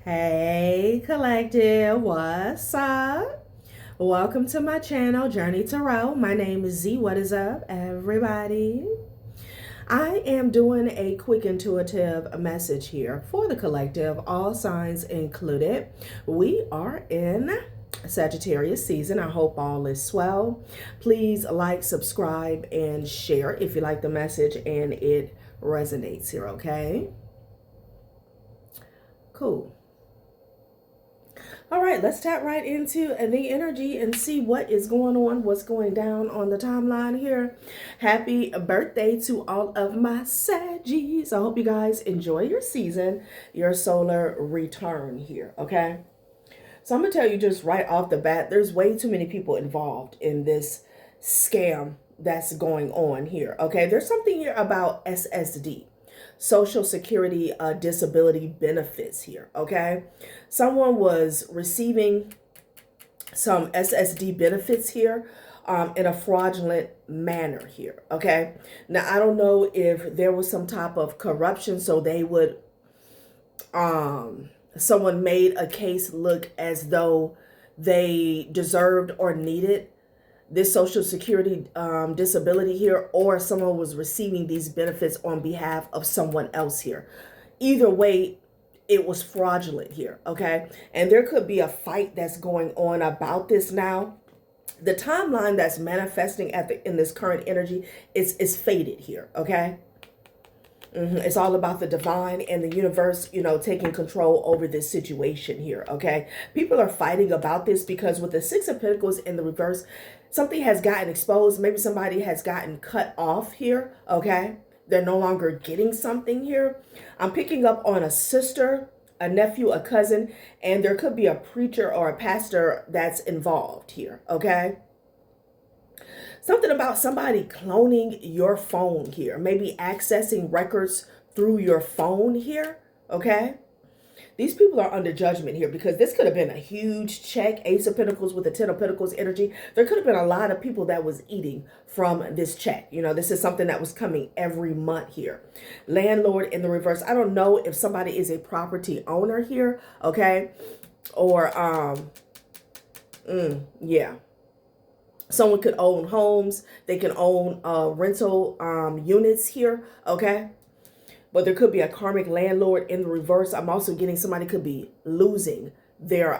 Hey collective, what's up? Welcome to my channel, Journey Tarot. My name is Z. What is up, everybody? I am doing a quick intuitive message here for the collective, all signs included. We are in Sagittarius season. I hope all is well. Please like, subscribe, and share if you like the message and it resonates here, okay? Cool. All right, let's tap right into the energy and see what is going on, what's going down on the timeline here. Happy birthday to all of my Saggies. I hope you guys enjoy your season, your solar return here, okay? So I'm going to tell you just right off the bat, there's way too many people involved in this scam that's going on here, okay? There's something here about SSD. Social Security disability benefits here, okay? Someone was receiving some SSD benefits here in a fraudulent manner here, okay? Now, I don't know if there was some type of corruption, so they would, someone made a case look as though they deserved or needed this Social Security disability here, or someone was receiving these benefits on behalf of someone else here. Either way, it was fraudulent here, okay? And there could be a fight that's going on about this now. The timeline that's manifesting in this current energy is faded here, okay? It's all about the divine and the universe, taking control over this situation here, okay? People are fighting about this because with the Six of Pentacles in the reverse, something has gotten exposed. Maybe somebody has gotten cut off here, okay? They're no longer getting something here. I'm picking up on a sister, a nephew, a cousin, and there could be a preacher or a pastor that's involved here, okay? Something about somebody cloning your phone here, maybe accessing records through your phone here, okay? These people are under judgment here because this could have been a huge check. Ace of Pentacles with the Ten of Pentacles energy. There could have been a lot of people that was eating from this check. This is something that was coming every month here. Landlord in the reverse. I don't know if somebody is a property owner here, okay? Or, yeah. Someone could own homes. They can own rental units here, okay? But there could be a karmic landlord in the reverse. I'm also getting somebody could be losing their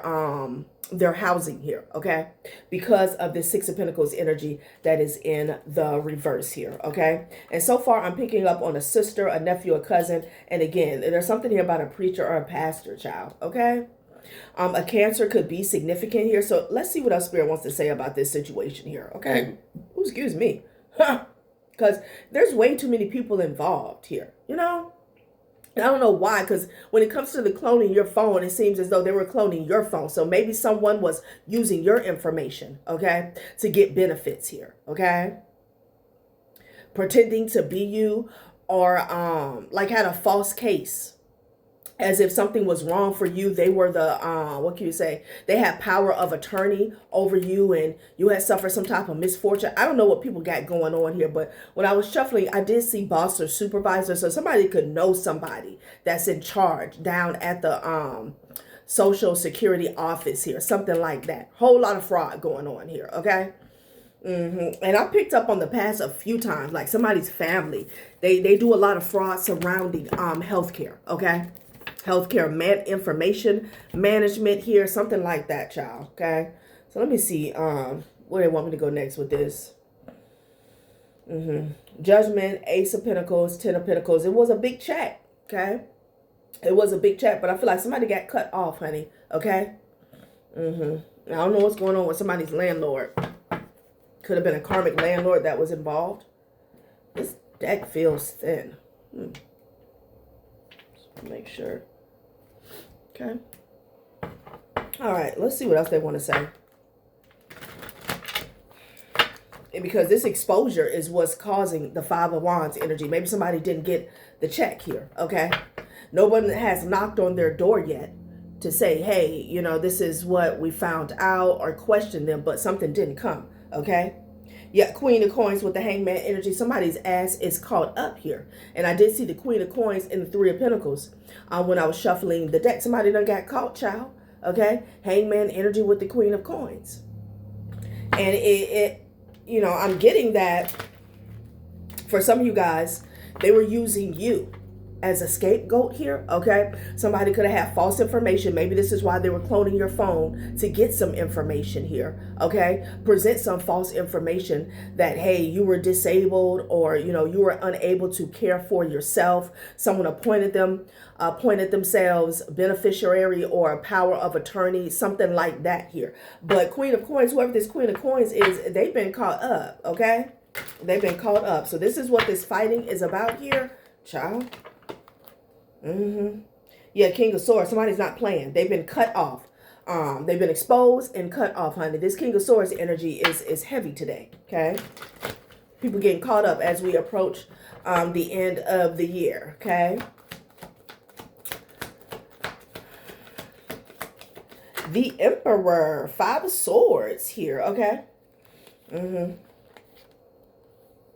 housing here, okay? Because of the Six of Pentacles energy that is in the reverse here, okay? And so far, I'm picking up on a sister, a nephew, a cousin. And again, there's something here about a preacher or a pastor child, okay? A Cancer could be significant here. So let's see what our spirit wants to say about this situation here, okay? Ooh, excuse me. Because there's way too many people involved here, And I don't know why, because when it comes to the cloning your phone, it seems as though they were cloning your phone. So maybe someone was using your information, okay, to get benefits here, okay? Pretending to be you, or like had a false case, as if something was wrong for you. They were the, what can you say? They had power of attorney over you and you had suffered some type of misfortune. I don't know what people got going on here, but when I was shuffling, I did see boss or supervisor. So somebody could know somebody that's in charge down at the Social Security office here, something like that. Whole lot of fraud going on here, okay? And I picked up on the past a few times, like somebody's family. They do a lot of fraud surrounding healthcare, okay? Healthcare information management here, something like that, child, okay? So let me see where they want me to go next with this. Judgment, Ace of Pentacles, Ten of Pentacles. It was a big check, okay? It was a big check, but I feel like somebody got cut off, honey, okay? I don't know what's going on with somebody's landlord. Could have been a karmic landlord that was involved. This deck feels thin. Just make sure. Okay. All right, let's see what else they want to say. And because this exposure is what's causing the Five of Wands energy. Maybe somebody didn't get the check here, okay? No one has knocked on their door yet to say, hey, this is what we found out, or question them, but something didn't come, okay? Yeah, Queen of Coins with the Hangman energy. Somebody's ass is caught up here. And I did see the Queen of Coins in the Three of Pentacles when I was shuffling the deck. Somebody done got caught, child. Okay? Hangman energy with the Queen of Coins. And you know, I'm getting that for some of you guys, they were using you as a scapegoat here, okay? Somebody could have had false information. Maybe this is why they were cloning your phone to get some information here, okay? Present some false information that, hey, you were disabled, or, you know, you were unable to care for yourself. Someone appointed themselves beneficiary or a power of attorney, something like that here. But Queen of Coins, whoever this Queen of Coins is, they've been caught up, okay? They've been caught up. So this is what this fighting is about here, child. Yeah, King of Swords. Somebody's not playing. They've been cut off. They've been exposed and cut off, honey. This King of Swords energy is heavy today, okay? People getting caught up as we approach the end of the year, okay? The Emperor, Five of Swords here, okay?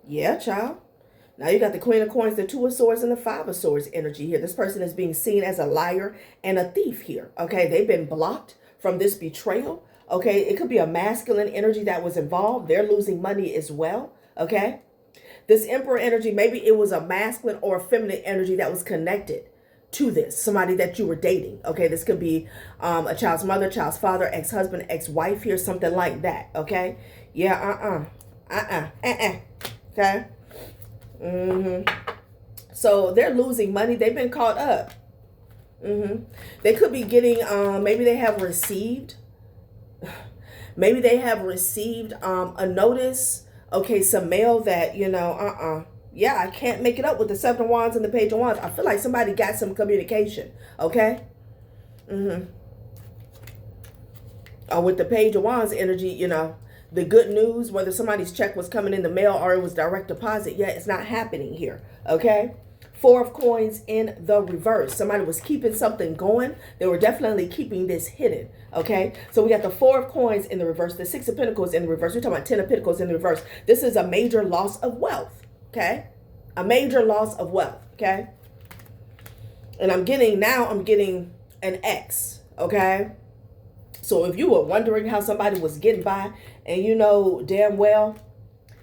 Yeah, child. Now you got the Queen of Coins, the Two of Swords, and the Five of Swords energy here. This person is being seen as a liar and a thief here, okay? They've been blocked from this betrayal, okay? It could be a masculine energy that was involved. They're losing money as well, okay? This Emperor energy, maybe it was a masculine or a feminine energy that was connected to this. Somebody that you were dating, okay? This could be a child's mother, child's father, ex-husband, ex-wife here, something like that, okay? Yeah, okay? So they're losing money. They've been caught up. They could be getting, maybe they have received a notice, okay, some mail that, you know, yeah, I can't make it up with the Seven of Wands and the Page of Wands. I feel like somebody got some communication, okay? Or with the Page of Wands energy, you know, the good news, whether somebody's check was coming in the mail or it was direct deposit, yeah, it's not happening here, okay? Four of Coins in the reverse. Somebody was keeping something going. They were definitely keeping this hidden, okay? So we got the Four of Coins in the reverse, the Six of Pentacles in the reverse. We're talking about Ten of Pentacles in the reverse. This is a major loss of wealth, okay? A major loss of wealth, okay? And I'm getting an X, okay? So if you were wondering how somebody was getting by and you know damn well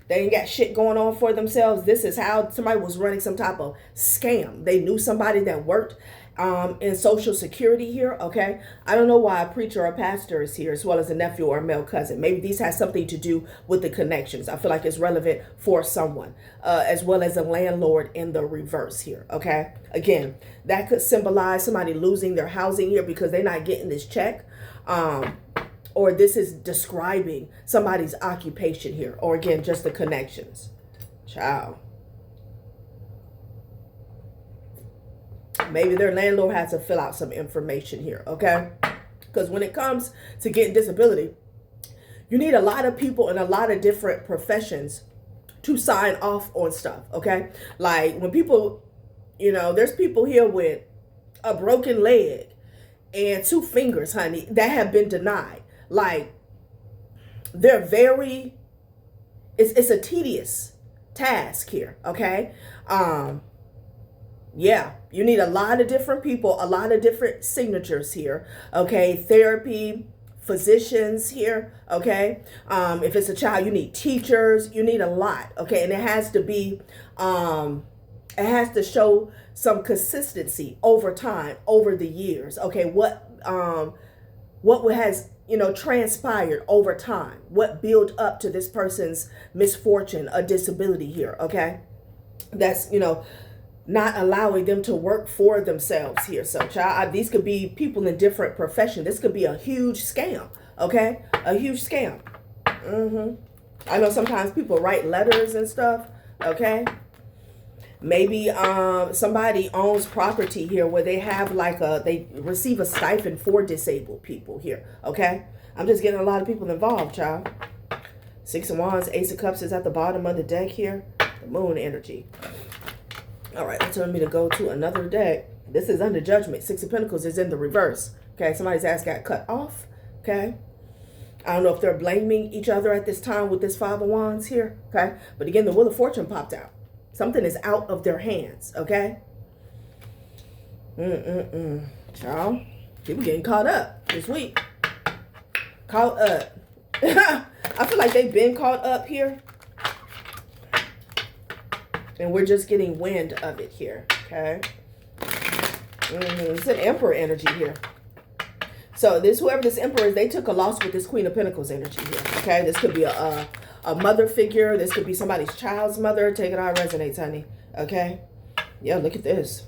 they ain't got shit going on for themselves, this is how somebody was running some type of scam. They knew somebody that worked in Social Security here, okay? I don't know why a preacher or a pastor is here as well as a nephew or a male cousin. Maybe these has something to do with the connections. I feel like it's relevant for someone, as well as a landlord in the reverse here, okay? Again, that could symbolize somebody losing their housing here because they're not getting this check. Or this is describing somebody's occupation here, or again, just the connections. Child. Maybe their landlord has to fill out some information here, okay? Because when it comes to getting disability, you need a lot of people in a lot of different professions to sign off on stuff, okay? Like when people, you know, there's people here with a broken leg and 2 fingers, honey, that have been denied. Like, they're very, it's a tedious task here, okay? Yeah, you need a lot of different people, a lot of different signatures here, okay? Therapy, physicians here, okay? If it's a child, you need teachers, you need a lot, okay? And it has to be, it has to show some consistency over time, over the years, okay? What has, you know, transpired over time, what built up to this person's misfortune, a disability here, okay? That's, you know, not allowing them to work for themselves here. So, child, these could be people in different professions. This could be a huge scam, okay? A huge scam. I know sometimes people write letters and stuff, okay? Maybe somebody owns property here where they have like they receive a stipend for disabled people here, okay? I'm just getting a lot of people involved, child. Six of Wands, Ace of Cups is at the bottom of the deck here. The Moon energy. All right, that's telling me to go to another deck. This is under Judgment. Six of Pentacles is in the reverse, okay? Somebody's ass got cut off, okay? I don't know if they're blaming each other at this time with this Five of Wands here, okay? But again, the Wheel of Fortune popped out. Something is out of their hands, okay? Child, people getting caught up this week. Caught up. I feel like they've been caught up here. And we're just getting wind of it here, okay? It's an Emperor energy here. So this, whoever this Emperor is, they took a loss with this Queen of Pentacles energy here, okay? This could be a mother figure. This could be somebody's child's mother. Take it how it resonates, honey, okay? Yeah, look at this.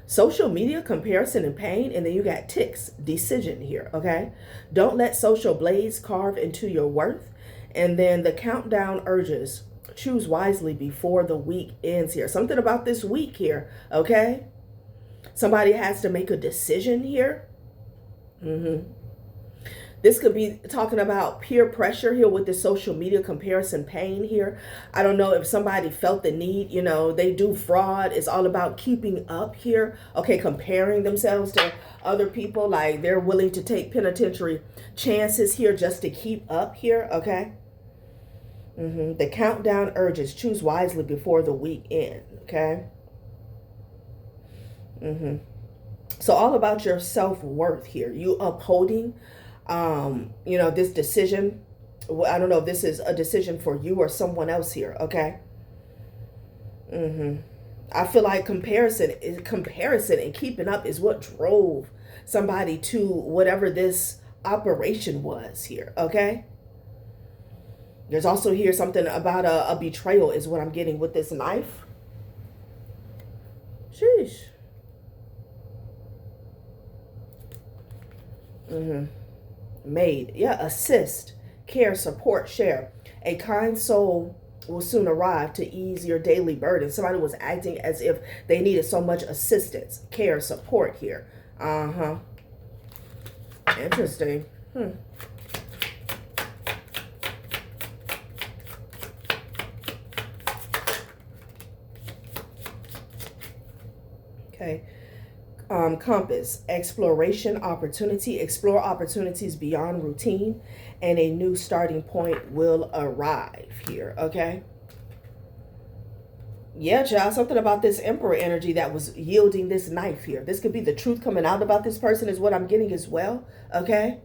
Social media, comparison, and pain. And then you got ticks, decision here, okay? Don't let social blades carve into your worth. And then the countdown urges. Choose wisely before the week ends here. Something about this week here, okay? Somebody has to make a decision here. This could be talking about peer pressure here with the social media comparison pain here. I don't know if somebody felt the need, you know, they do fraud. It's all about keeping up here. Okay, comparing themselves to other people. Like they're willing to take penitentiary chances here just to keep up here, okay? The countdown urges. Choose wisely before the week ends, okay? So all about your self-worth here. You upholding, you know, this decision. I don't know if this is a decision for you or someone else here, okay? I feel like comparison and keeping up is what drove somebody to whatever this operation was here, okay? There's also here something about a betrayal is what I'm getting with this knife. Sheesh. Made. Yeah, assist, care, support, share. A kind soul will soon arrive to ease your daily burden. Somebody was acting as if they needed so much assistance, care, support here. Interesting. Okay. Compass, exploration, opportunity. Explore opportunities beyond routine, and a new starting point will arrive here, okay? Yeah, child, something about this Emperor energy that was yielding this knife here. This could be the truth coming out about this person is what I'm getting as well, okay?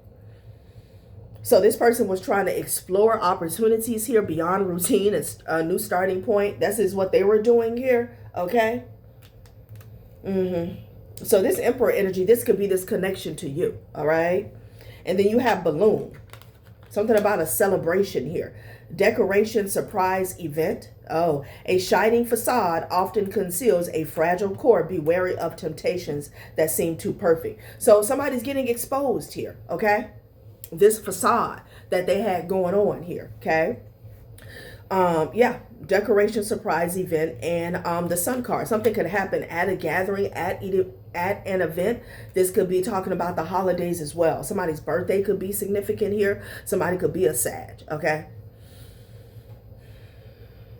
So this person was trying to explore opportunities here beyond routine. It's a new starting point. This is what they were doing here, okay? So this Emperor energy, this could be this connection to you, all right? And then you have balloon. Something about a celebration here. Decoration, surprise event. Oh, a shining facade often conceals a fragile core. Be wary of temptations that seem too perfect. So somebody's getting exposed here, okay? This facade that they had going on here, okay? Yeah, decoration, surprise event, and the sun card. Something could happen at a gathering, at an event. This could be talking about the holidays as well. Somebody's birthday could be significant here. Somebody could be a Sag, okay?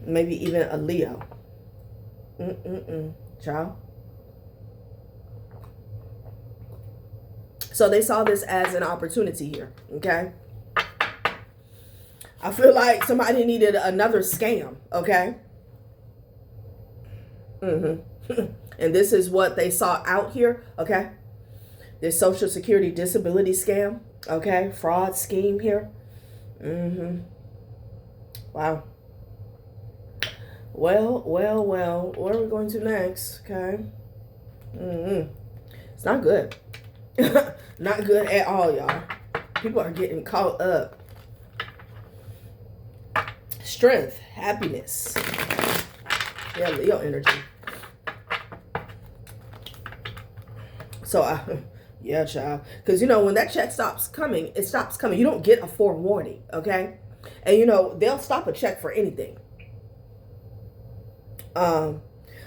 Maybe even a Leo. Child. So they saw this as an opportunity here, okay? I feel like somebody needed another scam, okay? And this is what they saw out here, okay? This Social Security disability scam, okay? Fraud scheme here. Wow. Well, where are we going to next, okay? It's not good. Not good at all, y'all. People are getting caught up. Strength, happiness. Yeah, Leo energy. So, yeah, child. Because, you know, when that check stops coming, it stops coming. You don't get a forewarning, okay? And, you know, they'll stop a check for anything. I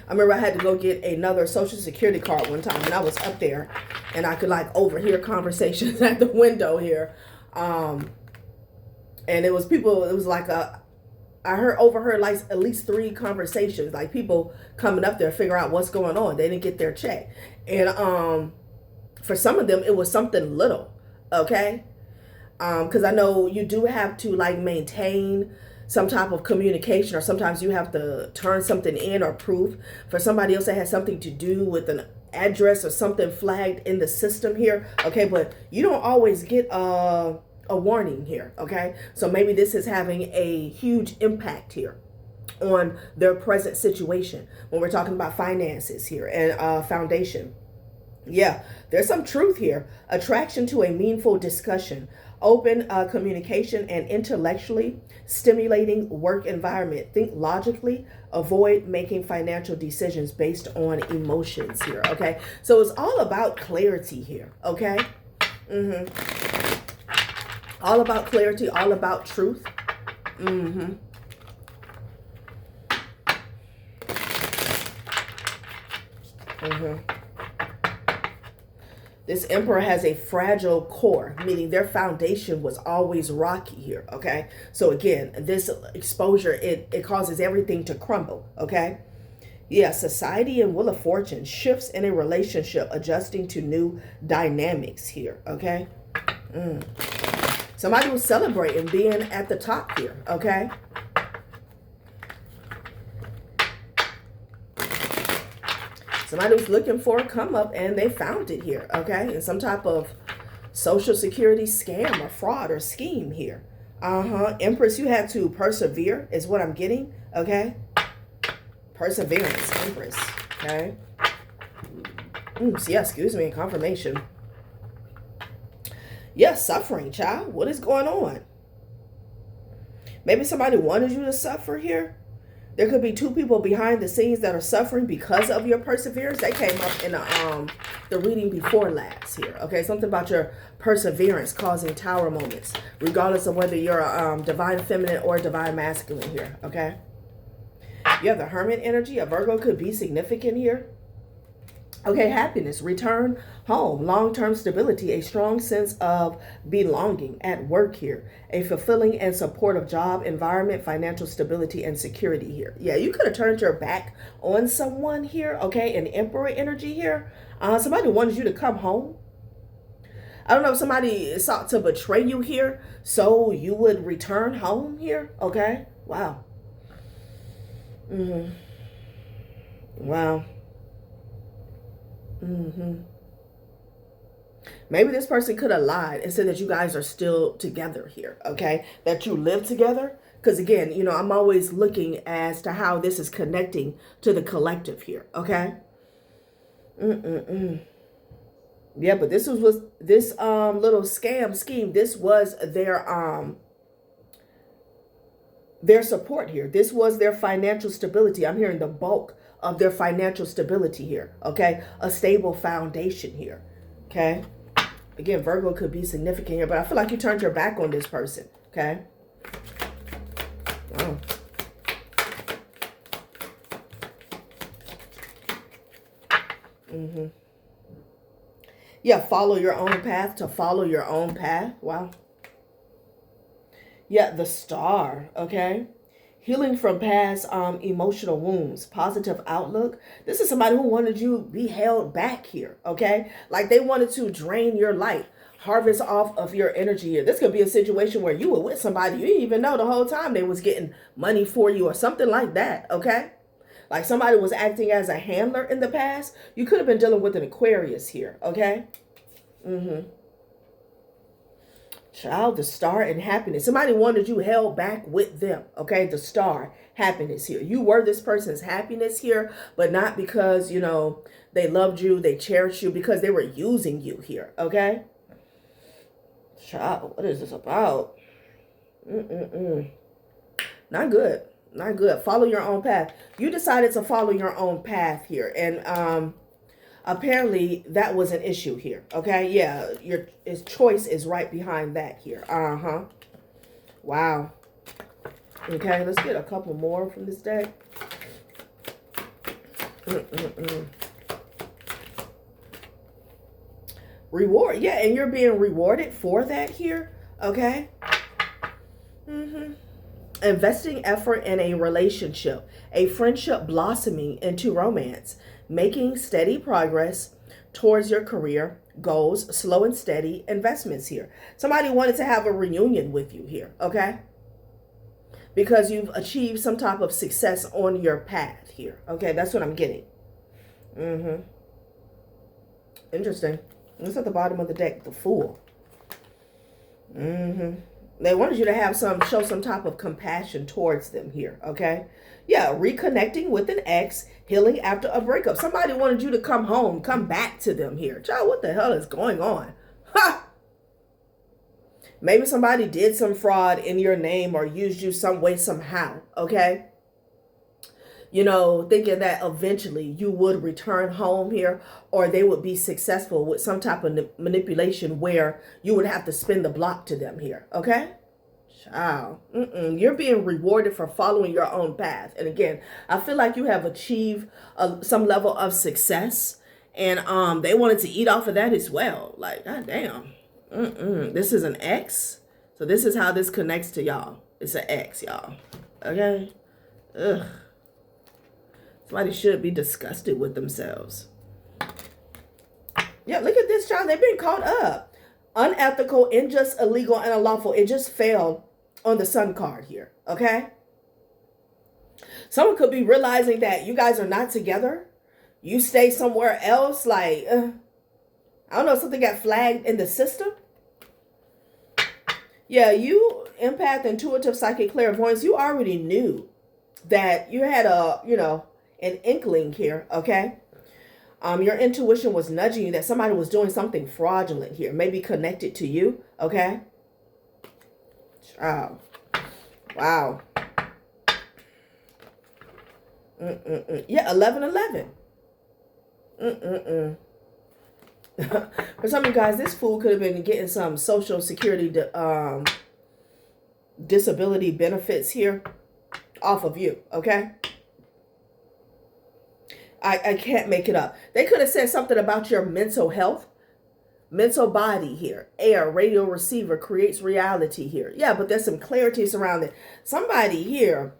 remember I had to go get another Social Security card one time, and I was up there, and I could, like, overhear conversations at the window here. And it was people, it was like I overheard like at least 3 conversations, like people coming up there figure out what's going on. They didn't get their check. And for some of them, it was something little, okay? Because I know you do have to like maintain some type of communication, or sometimes you have to turn something in or proof for somebody else that has something to do with an address or something flagged in the system here. Okay, but you don't always get a warning here. Okay, so maybe this is having a huge impact here on their present situation when we're talking about finances here and foundation. Yeah, there's some truth here. Attraction to a meaningful discussion, open communication, and intellectually stimulating work environment. Think logically, avoid making financial decisions based on emotions here. Okay, so it's all about clarity here. Okay, all about clarity, all about truth. This emperor has a fragile core, meaning their foundation was always rocky here, okay? So again, this exposure, it causes everything to crumble, okay? Yeah, society and Wheel of Fortune, shifts in a relationship, adjusting to new dynamics here, okay? Somebody was celebrating being at the top here, okay? Somebody was looking for a come up and they found it here, okay? In some type of social security scam or fraud or scheme here. Empress, you had to persevere is what I'm getting, okay? Perseverance, Empress, okay? Yeah, excuse me, confirmation. Yeah, suffering, child. What is going on? Maybe somebody wanted you to suffer here. There could be two people behind the scenes that are suffering because of your perseverance. That came up in the reading before last here. Okay, something about your perseverance causing tower moments, regardless of whether you're a divine feminine or divine masculine here. Okay, you have the Hermit energy. A Virgo could be significant here. Okay, happiness, return home, long-term stability, a strong sense of belonging at work here, a fulfilling and supportive job environment, financial stability and security here. Yeah, you could have turned your back on someone here, okay, an Emperor energy here. Somebody wanted you to come home. I don't know if somebody sought to betray you here, so you would return home here, okay? Wow. Wow. Maybe this person could have lied and said that you guys are still together here, okay? That you live together. Because again, you know, I'm always looking as to how this is connecting to the collective here, okay? Yeah, but this was this little scam scheme. This was their support here. This was their financial stability. I'm hearing the bulk of their financial stability here, okay? A stable foundation here, okay? Again, Virgo could be significant here, but I feel like you turned your back on this person, okay? Wow. Yeah, follow your own path, to follow your own path. Wow. Yeah, the Star, okay? Healing from past emotional wounds, positive outlook. This is somebody who wanted you to be held back here, okay? Like they wanted to drain your light, harvest off of your energy here. This could be a situation where you were with somebody you didn't even know the whole time they was getting money for you or something like that, okay? Like somebody was acting as a handler in the past. You could have been dealing with an Aquarius here, okay? Child, the Star, and happiness. Somebody wanted you held back with them, okay? The Star, happiness here. You were this person's happiness here, but not because, you know, they loved you, they cherished you, because they were using you here, okay? Child, what is this about? Not good. Not good. Follow your own path. You decided to follow your own path here, and apparently that was an issue here, okay? Yeah, your choice is right behind that here. Wow. Okay, let's get a couple more from this deck. Reward. Yeah, and you're being rewarded for that here, okay? Investing effort in a relationship, a friendship blossoming into romance, making steady progress towards your career goals, slow and steady investments here. Somebody wanted to have a reunion with you here, okay? Because you've achieved some type of success on your path here. Okay, that's what I'm getting. Interesting. What's at the bottom of the deck? The Fool. They wanted you to show some type of compassion towards them here, okay? Yeah, reconnecting with an ex, healing after a breakup. Somebody wanted you to come home, come back to them here. Child, what the hell is going on? Ha! Maybe somebody did some fraud in your name or used you some way, somehow, okay? You know, thinking that eventually you would return home here, or they would be successful with some type of manipulation where you would have to spin the block to them here, okay? Child, you're being rewarded for following your own path. And again, I feel like you have achieved some level of success, and they wanted to eat off of that as well. Like, god damn. This is an X. So this is how this connects to y'all. It's an X, y'all. Okay? Ugh. Somebody should be disgusted with themselves. Yeah, look at this, child. They've been caught up. Unethical, unjust, illegal, and unlawful. It just fell on the Sun card here. Okay? Someone could be realizing that you guys are not together. You stay somewhere else. Like, I don't know, something got flagged in the system. Yeah, you empath, intuitive, psychic, clairvoyance, you already knew that you had an inkling here, okay? Your intuition was nudging you that somebody was doing something fraudulent here, maybe connected to you, okay? Wow. Wow. Yeah, 1111. For some of you guys, this fool could have been getting some social security disability benefits here off of you, okay? I can't make it up. They could have said something about your mental health, mental body here. Air, radio receiver creates reality here. Yeah, but there's some clarity surrounding somebody here.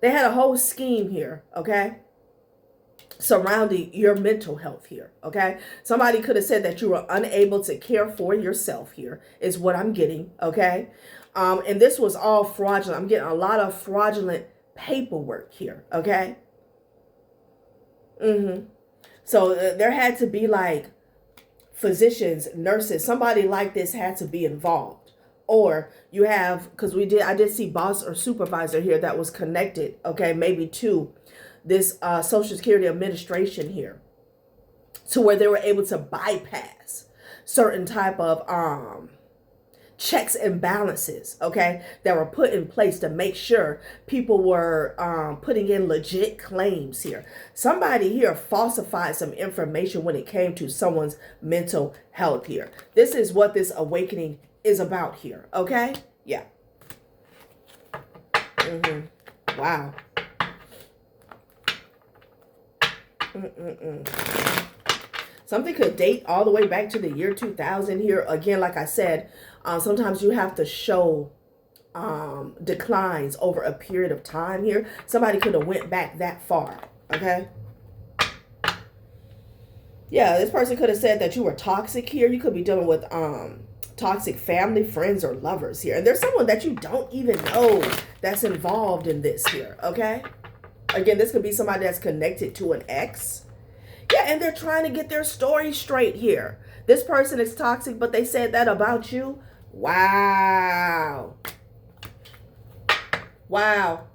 They had a whole scheme here, okay, surrounding your mental health here, okay? Somebody could have said that you were unable to care for yourself here, is what I'm getting, okay? And this was all fraudulent. I'm getting a lot of fraudulent paperwork here, okay? So there had to be like physicians, nurses, somebody like this had to be involved. Or you have, because I did see boss or supervisor here that was connected, okay, maybe to this Social Security Administration here, to where they were able to bypass certain type of checks and balances, okay, that were put in place to make sure people were putting in legit claims here. Somebody here falsified some information when it came to someone's mental health here. This is what this awakening is about here, okay? Yeah. Wow. Something could date all the way back to the year 2000 here. Again, like I said, sometimes you have to show declines over a period of time here. Somebody could have went back that far, okay? Yeah, this person could have said that you were toxic here. You could be dealing with toxic family, friends, or lovers here. And there's someone that you don't even know that's involved in this here, okay? Again, this could be somebody that's connected to an ex. Yeah, and they're trying to get their story straight here. This person is toxic, but they said that about you. Wow. Wow.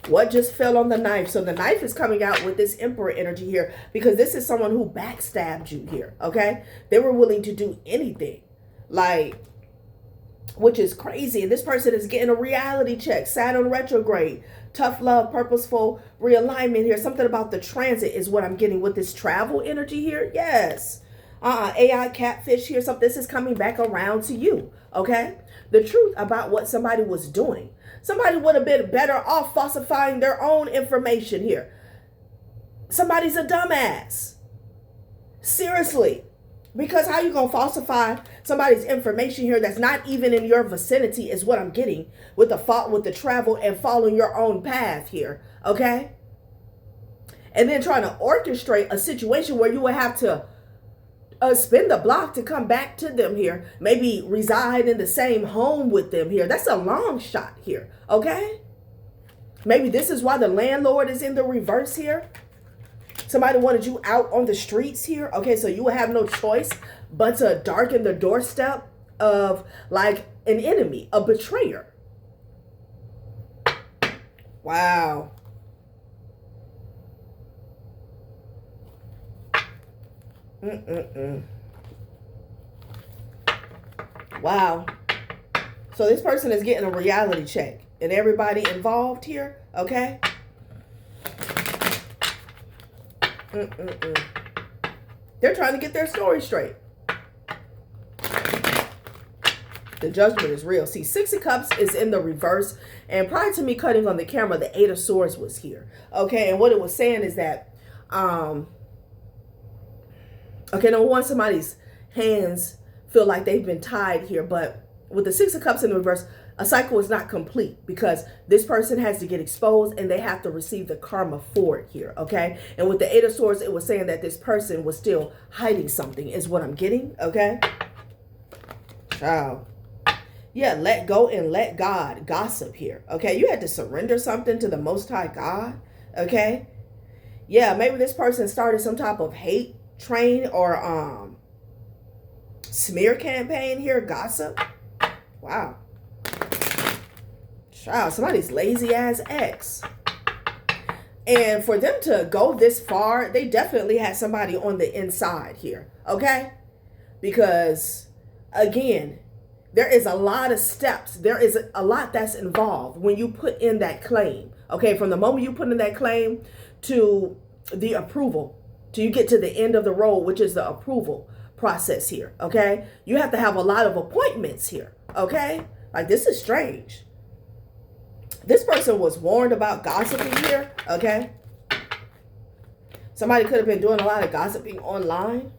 What just fell on the knife? So the knife is coming out with this Emperor energy here because this is someone who backstabbed you here, okay? They were willing to do anything, like, which is crazy. And this person is getting a reality check. Saturn retrograde, tough love, purposeful realignment here. Something about the transit is what I'm getting with this travel energy here. Yes. AI catfish here. So this is coming back around to you, okay? The truth about what somebody was doing. Somebody would have been better off falsifying their own information here. Somebody's a dumbass. Seriously. Because how you going to falsify somebody's information here that's not even in your vicinity is what I'm getting with the travel and following your own path here, okay? And then trying to orchestrate a situation where you would have to spin the block to come back to them here. Maybe reside in the same home with them here. That's a long shot here, okay? Maybe this is why the landlord is in the reverse here. Somebody wanted you out on the streets here. Okay, so you would have no choice but to darken the doorstep of like an enemy, a betrayer. Wow. Wow. So this person is getting a reality check. And everybody involved here, okay? They're trying to get their story straight. The judgment is real. See, Six of Cups is in the reverse. And prior to me cutting on the camera, the Eight of Swords was here. Okay, and what it was saying is that, okay, no one, somebody's hands feel like they've been tied here. But with the Six of Cups in the reverse, a cycle is not complete because this person has to get exposed and they have to receive the karma for it here, okay? And with the Eight of Swords, it was saying that this person was still hiding something is what I'm getting, okay? Wow. Yeah, let go and let God. Gossip here, okay? You had to surrender something to the Most High God, okay? Yeah, maybe this person started some type of hate train or smear campaign here, gossip. Wow. Child, somebody's lazy ass ex. And for them to go this far, they definitely had somebody on the inside here, okay? Because, again, there is a lot of steps. There is a lot that's involved when you put in that claim, okay? From the moment you put in that claim to the approval, till you get to the end of the road, which is the approval process here, okay? You have to have a lot of appointments here, okay? Like, this is strange. This person was warned about gossiping here, okay? Somebody could have been doing a lot of gossiping online.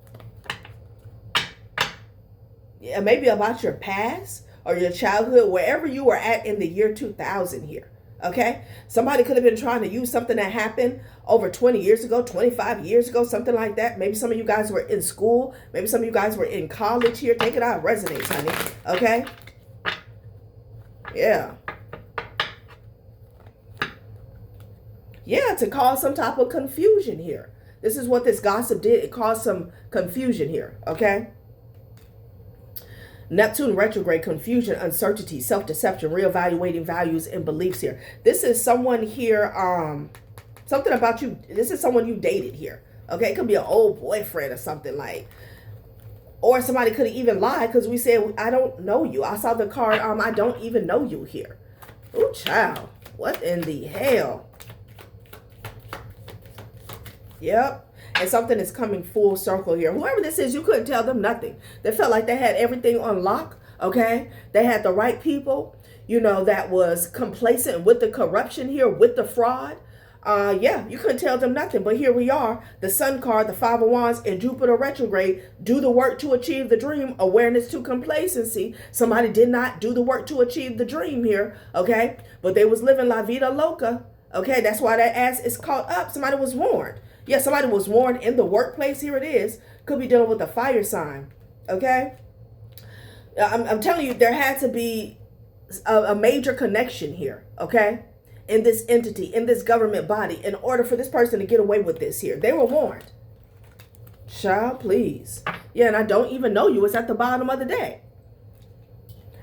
Yeah, maybe about your past or your childhood, wherever you were at in the year 2000 here, okay? Somebody could have been trying to use something that happened over 20 years ago, 25 years ago, something like that. Maybe some of you guys were in school. Maybe some of you guys were in college here. Take it out, it resonates, honey, okay? Yeah. Yeah, to cause some type of confusion here. This is what this gossip did. It caused some confusion here, okay? Neptune retrograde, confusion, uncertainty, self-deception, reevaluating values and beliefs here. This is someone here, something about you. This is someone you dated here, okay? It could be an old boyfriend or something like, or somebody could have even lied because we said, I don't know you. I saw the card, I don't even know you here. Ooh, child. What in the hell? Yep. And something is coming full circle here. Whoever this is, you couldn't tell them nothing. They felt like they had everything on lock, okay? They had the right people, you know, that was complacent with the corruption here, with the fraud. Yeah, you couldn't tell them nothing. But here we are, the Sun card, the Five of Wands, and Jupiter retrograde. Do the work to achieve the dream. Awareness to complacency. Somebody did not do the work to achieve the dream here, okay? But they was living la vida loca, okay? That's why that ass is caught up. Somebody was warned. Yeah, somebody was warned in the workplace. Here it is. Could be dealing with a fire sign. Okay? I'm telling you, there had to be a major connection here. Okay? In this entity, in this government body, in order for this person to get away with this here. They were warned. Child, please. Yeah, and I don't even know you. It's at the bottom of the deck.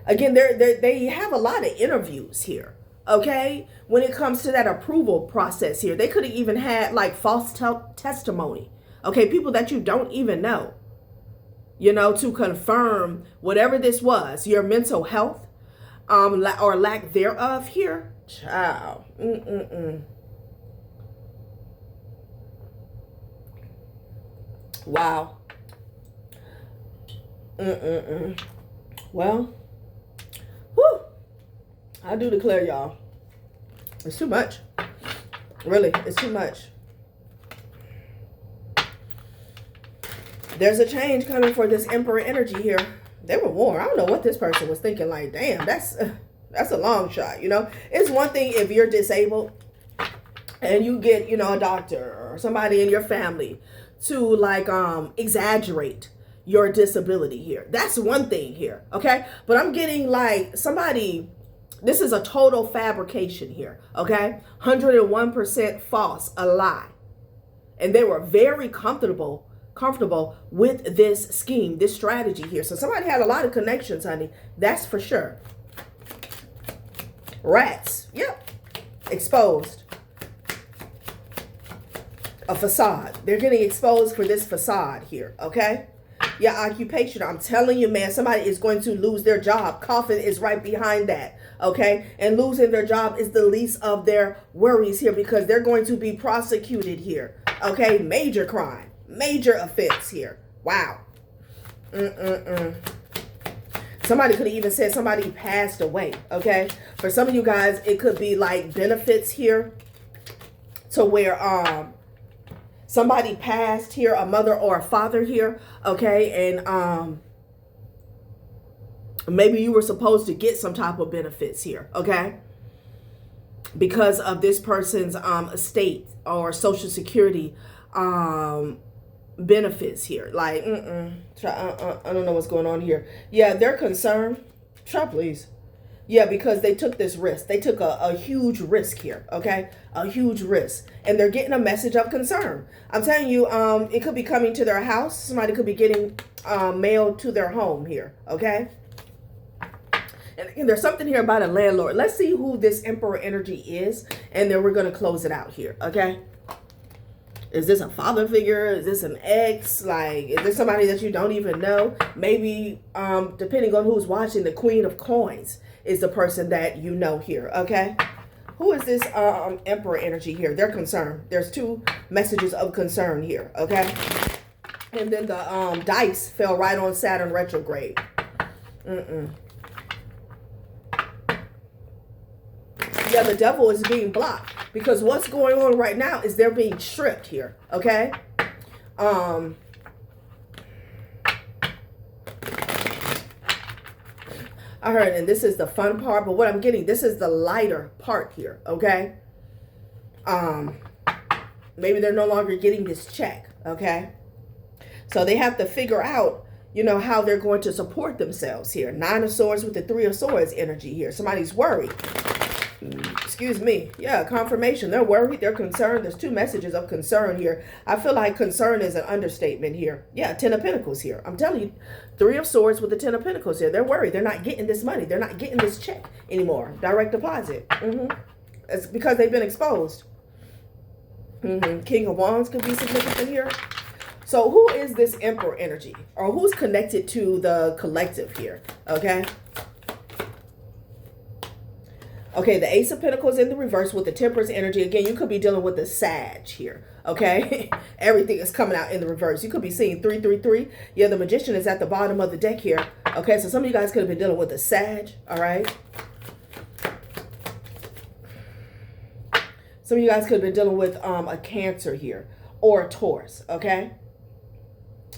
Again, they have a lot of interviews here. Okay, when it comes to that approval process here, they could have even had like false testimony. Okay, people that you don't even know, you know, to confirm whatever this was, your mental health, or lack thereof here. Child. Wow. Well, whew. I do declare, y'all, it's too much. Really, it's too much. There's a change coming for this Emperor energy here. They were warned. I don't know what this person was thinking. Like, damn, that's a long shot. You know, it's one thing if you're disabled and you get, you know, a doctor or somebody in your family to like exaggerate your disability here. That's one thing here, okay? But I'm getting like somebody, this is a total fabrication here, okay? 101% false, a lie. And they were very comfortable with this scheme, this strategy here. So somebody had a lot of connections, honey. That's for sure. Rats, yep, exposed. A facade. They're getting exposed for this facade here, okay? Your occupation, I'm telling you, man, somebody is going to lose their job. Coffin is right behind that, okay? And losing their job is the least of their worries here because they're going to be prosecuted here, okay? Major crime, major offense here. Wow. Somebody could have even said somebody passed away, okay? For some of you guys, it could be like benefits here to where somebody passed here, a mother or a father here, okay? And maybe you were supposed to get some type of benefits here, okay? Because of this person's estate or Social Security benefits here. Like, I don't know what's going on here. Yeah, they're concerned. Try, please. Yeah, because they took this risk. They took a huge risk here, okay? A huge risk. And they're getting a message of concern. I'm telling you, it could be coming to their house. Somebody could be getting mail to their home here, okay? And there's something here about a landlord. Let's see who this Emperor energy is, and then we're going to close it out here, okay? Is this a father figure? Is this an ex? Like, is this somebody that you don't even know? Maybe, depending on who's watching, the Queen of Coins is the person that you know here, okay? Who is this Emperor energy here? They're concerned. There's two messages of concern here, okay? And then the dice fell right on Saturn retrograde. Yeah, the devil is being blocked because what's going on right now is they're being stripped here, okay? I heard, and this is the fun part, but what I'm getting, this is the lighter part here, okay? Maybe they're no longer getting this check, okay? So they have to figure out, you know, how they're going to support themselves here. 9 of Swords with the 3 of Swords energy here. Somebody's worried. Excuse me. Yeah, confirmation. They're worried. They're concerned. There's two messages of concern here. I feel like concern is an understatement here. Yeah, 10 of Pentacles here. I'm telling you, 3 of Swords with the 10 of Pentacles here. They're worried. They're not getting this money. They're not getting this check anymore. Direct deposit. It's because they've been exposed. King of Wands could be significant here. So who is this Emperor energy? Or who's connected to the collective here? Okay. Okay, the Ace of Pentacles in the reverse with the Temperance energy. Again, you could be dealing with the Sag here, okay? Everything is coming out in the reverse. You could be seeing 333. Yeah, the Magician is at the bottom of the deck here. Okay, so some of you guys could have been dealing with the Sag, all right? Some of you guys could have been dealing with a Cancer here or a Taurus, okay?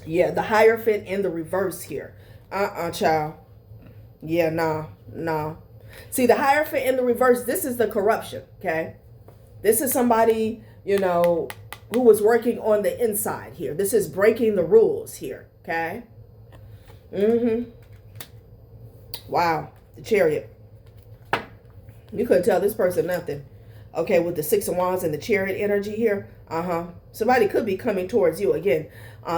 Yeah, the Hierophant in the reverse here. Child. Yeah, nah. See, the Hierophant in the reverse, this is the corruption, okay? This is somebody, you know, who was working on the inside here. This is breaking the rules here, okay? Wow, the Chariot. You couldn't tell this person nothing. Okay, with the 6 of Wands and the Chariot energy here. Somebody could be coming towards you again,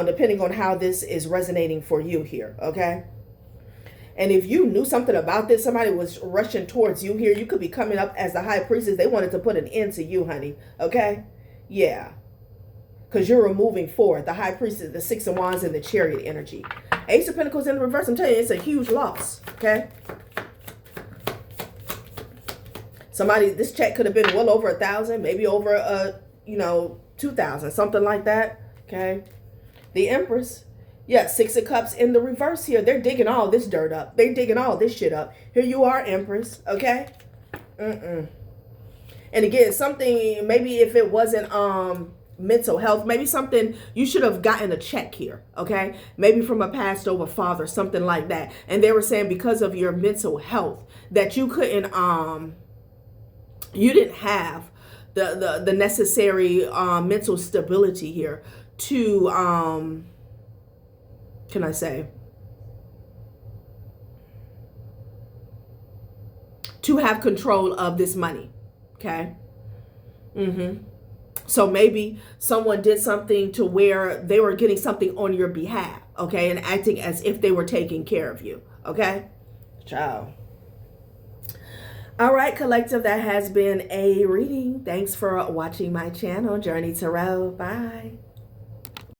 depending on how this is resonating for you here, okay? And if you knew something about this, somebody was rushing towards you here, you could be coming up as the High Priestess. They wanted to put an end to you, honey. Okay? Yeah. Because you're moving forward. The High Priestess, the 6 of Wands, and the Chariot energy. Ace of Pentacles in the reverse. I'm telling you, it's a huge loss. Okay? Somebody, this check could have been well over 1,000, maybe over, 2,000, something like that. Okay? The Empress. Yeah, 6 of Cups in the reverse here. They're digging all this dirt up. They're digging all this shit up. Here you are, Empress. Okay? And again, something, maybe if it wasn't mental health, maybe something you should have gotten a check here, okay? Maybe from a passed over father, something like that. And they were saying because of your mental health that you couldn't you didn't have the necessary mental stability here to can I say, to have control of this money, okay? So maybe someone did something to where they were getting something on your behalf, okay, and acting as if they were taking care of you, okay? Ciao. All right, collective, that has been a reading. Thanks for watching my channel, Journey Tarot. Bye.